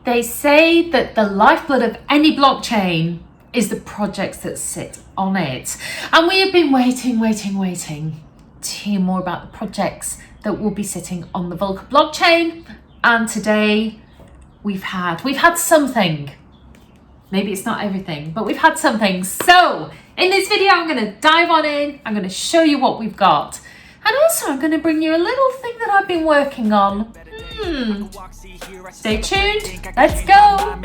They say that the lifeblood of any blockchain is the projects that sit on it. And we have been waiting to hear more about the projects that will be sitting on the Vulcan blockchain. And today we've had something. Maybe it's not everything, but we've had something. So in this video, I'm going to dive on in. I'm going to show you what we've got. And also I'm going to bring you a little thing that I've been working on. Stay tuned. Let's go.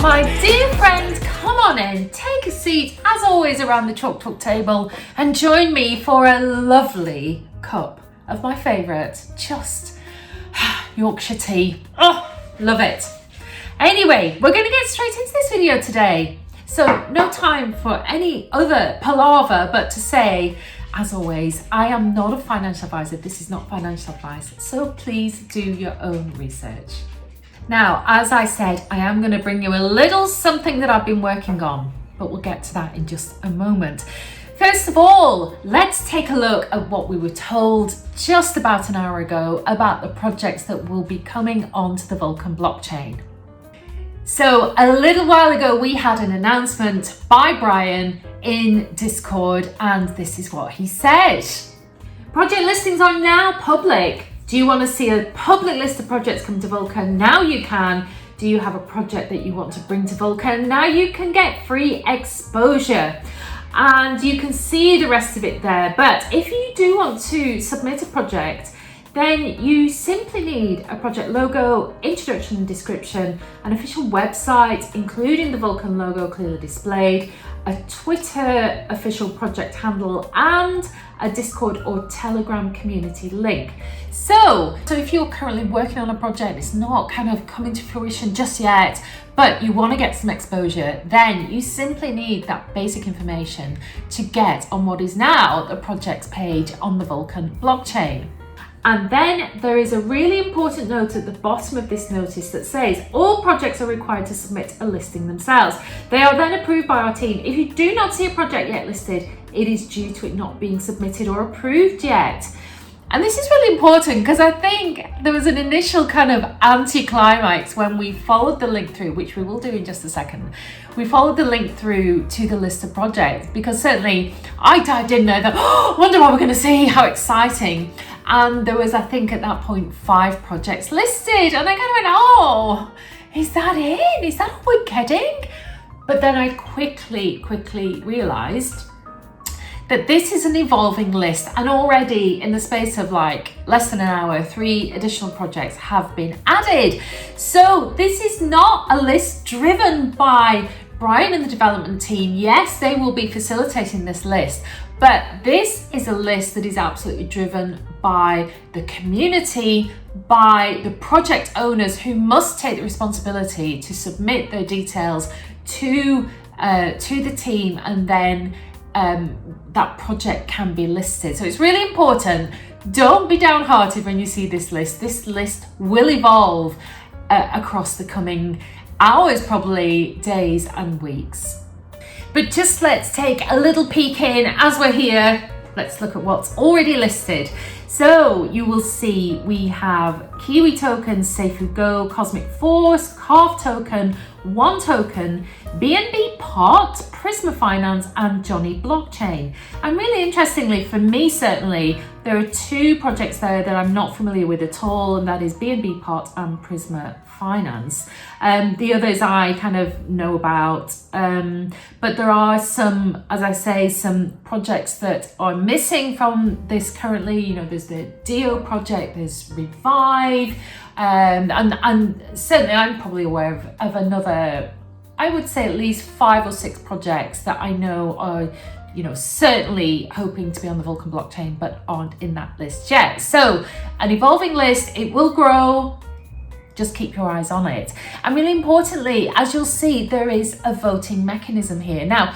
My dear friend, come on in, take a seat as always around the Chalk Talk table and join me for a lovely cup of my favourite, just Yorkshire tea. Oh, love it. Anyway, we're going to get straight into this video today. So no time for any other palaver but to say, as always, I am not a financial advisor. This is not financial advice. So please do your own research. Now, as I said, I am going to bring you a little something that I've been working on, but we'll get to that in just a moment. First of all, let's take a look at what we were told just about an hour ago about the projects that will be coming onto the Vulcan blockchain. So a little while ago, we had an announcement by Brian in Discord, and this is what he said. Project listings are now public. Do you want to see a public list of projects come to Vulcan? Now you can. Do you have a project that you want to bring to Vulcan? Now you can get free exposure. And you can see the rest of it there. But if you do want to submit a project, then you simply need a project logo, introduction and description, an official website, including the Vulcan logo clearly displayed, a Twitter official project handle, and a Discord or Telegram community link. So if you're currently working on a project, it's not kind of coming to fruition just yet, but you want to get some exposure, then you simply need that basic information to get on what is now the projects page on the Vulcan blockchain. And then there is a really important note at the bottom of this notice that says all projects are required to submit a listing themselves. They are then approved by our team. If you do not see a project yet listed, it is due to it not being submitted or approved yet. And this is really important because I think there was an initial kind of anticlimax when we followed the link through, which we will do in just a second. We followed the link through to the list of projects because certainly I dived in there, wonder what we're going to see, how exciting. And there was, I think at that point, 5 projects listed. And I kind of went, oh, is that it? Is that all we're getting? But then I quickly realized that this is an evolving list. And already in the space of like less than an hour, 3 additional projects have been added. So this is not a list driven by Brian and the development team. Yes, they will be facilitating this list, but this is a list that is absolutely driven by the community, by the project owners who must take the responsibility to submit their details to the team, and then that project can be listed. So it's really important. Don't be downhearted when you see this list. This list will evolve across the coming hours, probably days and weeks. But just let's take a little peek in as we're here. Let's look at what's already listed. So you will see we have Kiwi tokens, Safuu Go, Cosmic Force, Calf token, One token, BNB Pot, Prisma Finance, and Johnny Blockchain. And really interestingly, for me certainly, there are 2 projects there that I'm not familiar with at all, and that is BNB Pot and Prisma Finance. The others I kind of know about, but there are some, as I say, some projects that are missing from this currently. You know, there's the Dio project, there's Revive, and certainly I'm probably aware of another, I would say at least 5 or 6 projects that I know are, you know, certainly hoping to be on the Vulcan blockchain but aren't in that list yet. So an evolving list, it will grow. Just keep your eyes on it. And really importantly, as you'll see, there is a voting mechanism here. Now,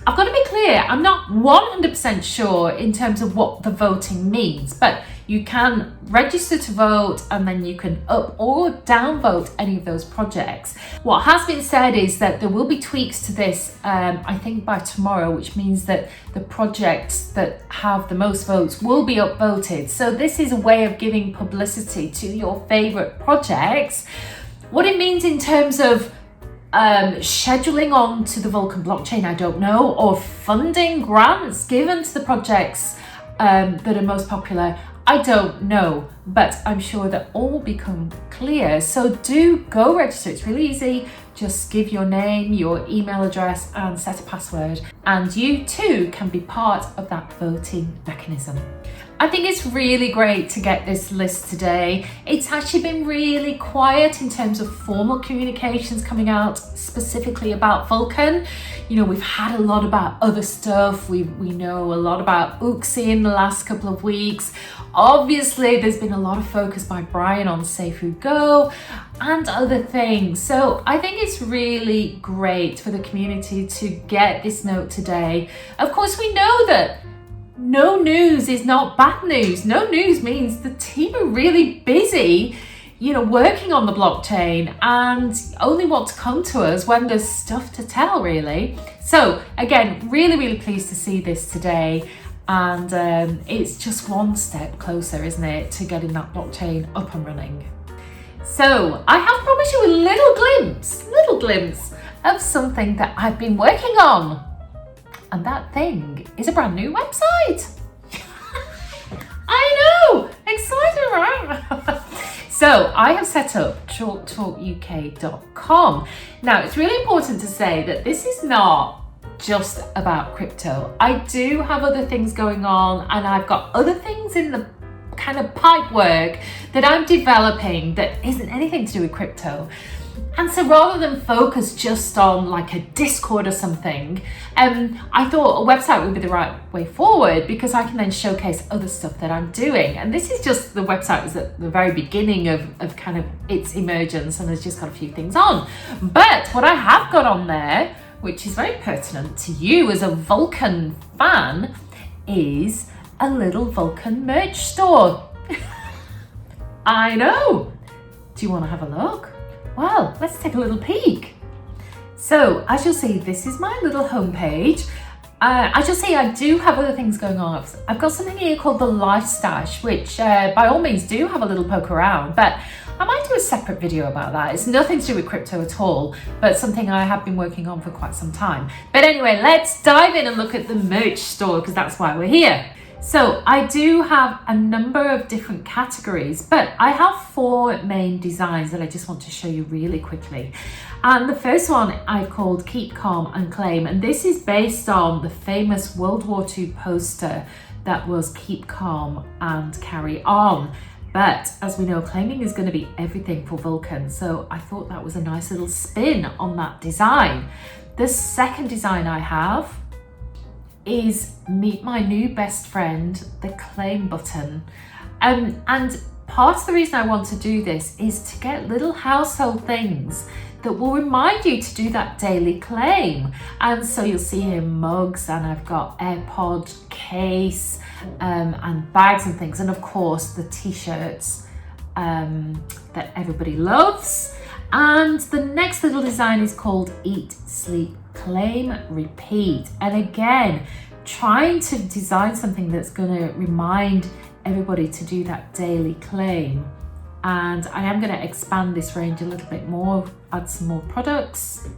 I've got to be clear, I'm not 100% sure in terms of what the voting means, but you can register to vote and then you can up or down vote any of those projects. What has been said is that there will be tweaks to this, I think by tomorrow, which means that the projects that have the most votes will be upvoted. So this is a way of giving publicity to your favorite projects. What it means in terms of scheduling on to the Vulcan blockchain, I don't know, or funding grants given to the projects that are most popular, I don't know, but I'm sure that all will become clear. So do go register, it's really easy. Just give your name, your email address and set a password, and you too can be part of that voting mechanism. I think it's really great to get this list today. It's actually been really quiet in terms of formal communications coming out specifically about Vulcan. You know, we've had a lot about other stuff. We know a lot about Uxie in the last couple of weeks. Obviously, there's been a lot of focus by Brian on safuu Go and other things. So I think it's really great for the community to get this note today. Of course, we know that no news is not bad news. No news means the team are really busy, you know, working on the blockchain and only want to come to us when there's stuff to tell, really. So again, really, really pleased to see this today. And it's just one step closer, isn't it, to getting that blockchain up and running. So I have promised you a little glimpse of something that I've been working on. And that thing is a brand new website. I know, exciting, right? So I have set up chalktalkuk.com. Now it's really important to say that this is not just about crypto. I do have other things going on, and I've got other things in the kind of pipe work that I'm developing that isn't anything to do with crypto. And so rather than focus just on like a Discord or something, I thought a website would be the right way forward, because I can then showcase other stuff that I'm doing. And this is just, the website was at the very beginning of kind of its emergence, and there's just got a few things on. But what I have got on there, which is very pertinent to you as a Vulcan fan, is a little Vulcan merch store. I know. Do you want to have a look? Well, let's take a little peek. So as you'll see, this is my little homepage. As you'll see, I do have other things going on. I've got something here called the Life Stash, which by all means do have a little poke around, but I might do a separate video about that. It's nothing to do with crypto at all, but something I have been working on for quite some time. But anyway, let's dive in and look at the merch store, because that's why we're here. So I do have a number of different categories, but I have 4 main designs that I just want to show you really quickly. And the first one I called Keep Calm and Claim, and this is based on the famous World War II poster that was Keep Calm and Carry On. But as we know, claiming is going to be everything for Vulcan, so I thought that was a nice little spin on that design. The second design I have is Meet My New Best Friend, the claim button. And part of the reason I want to do this is to get little household things that will remind you to do that daily claim. And so you'll see here mugs, and I've got AirPod case and bags and things, and of course the t-shirts that everybody loves. And the next little design is called Eat, Sleep, Claim, Repeat. And again, trying to design something that's going to remind everybody to do that daily claim. And I am going to expand this range a little bit more, add some more products.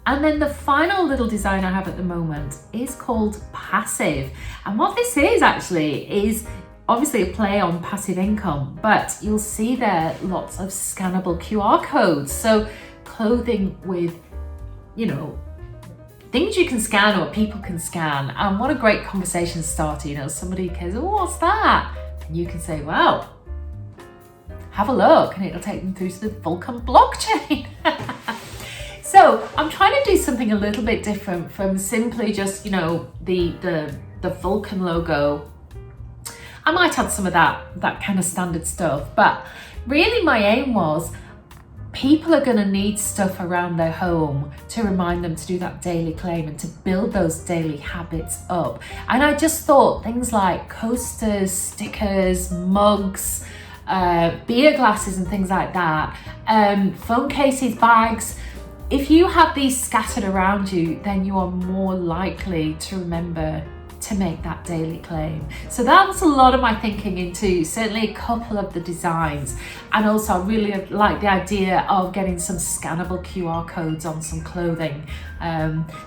And then the final little design I have at the moment is called Passive. And what this is actually is obviously a play on passive income, but you'll see there lots of scannable QR codes. So clothing with, you know, things you can scan or people can scan. And what a great conversation starter, you know, somebody goes, oh, what's that? And you can say, well, have a look, and it'll take them through to the Vulcan blockchain. So I'm trying to do something a little bit different from simply just, you know, the Vulcan logo. I might add some of that kind of standard stuff, but really my aim was, people are going to need stuff around their home to remind them to do that daily claim and to build those daily habits up. And I just thought things like coasters, stickers, mugs, beer glasses and things like that, phone cases, bags, if you have these scattered around you, then you are more likely to remember to make that daily claim. So that was a lot of my thinking into certainly a couple of the designs. And also I really like the idea of getting some scannable QR codes on some clothing.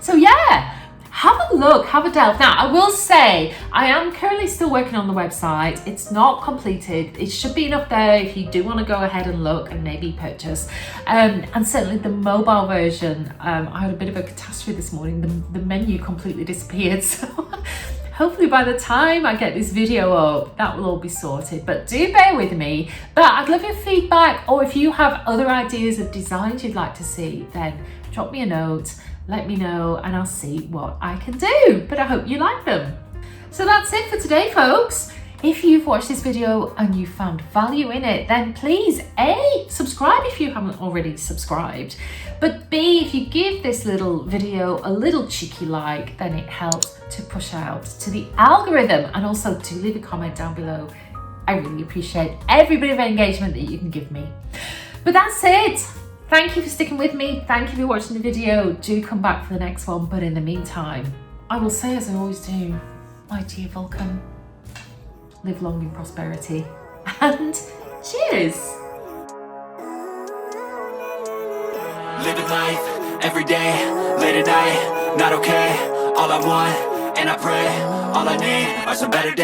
So yeah, have a look, have a delve. Now, I will say, I am currently still working on the website. It's not completed. It should be enough there if you do want to go ahead and look and maybe purchase. And certainly the mobile version, I had a bit of a catastrophe this morning. The menu completely disappeared. So hopefully by the time I get this video up, that will all be sorted. But do bear with me. But I'd love your feedback, or if you have other ideas of designs you'd like to see, then drop me a note. Let me know and I'll see what I can do, but I hope you like them. So that's it for today, folks. If you've watched this video and you found value in it, then please A, subscribe if you haven't already subscribed, but B, if you give this little video a little cheeky like, then it helps to push out to the algorithm. And also do leave a comment down below. I really appreciate every bit of engagement that you can give me. But that's it. Thank you for sticking with me. Thank you for watching the video. Do come back for the next one. But in the meantime, I will say as I always do, my dear Vulcan, live long in prosperity and cheers. Living life every day, late at night, not okay. All I want and I pray, all I need are some better days.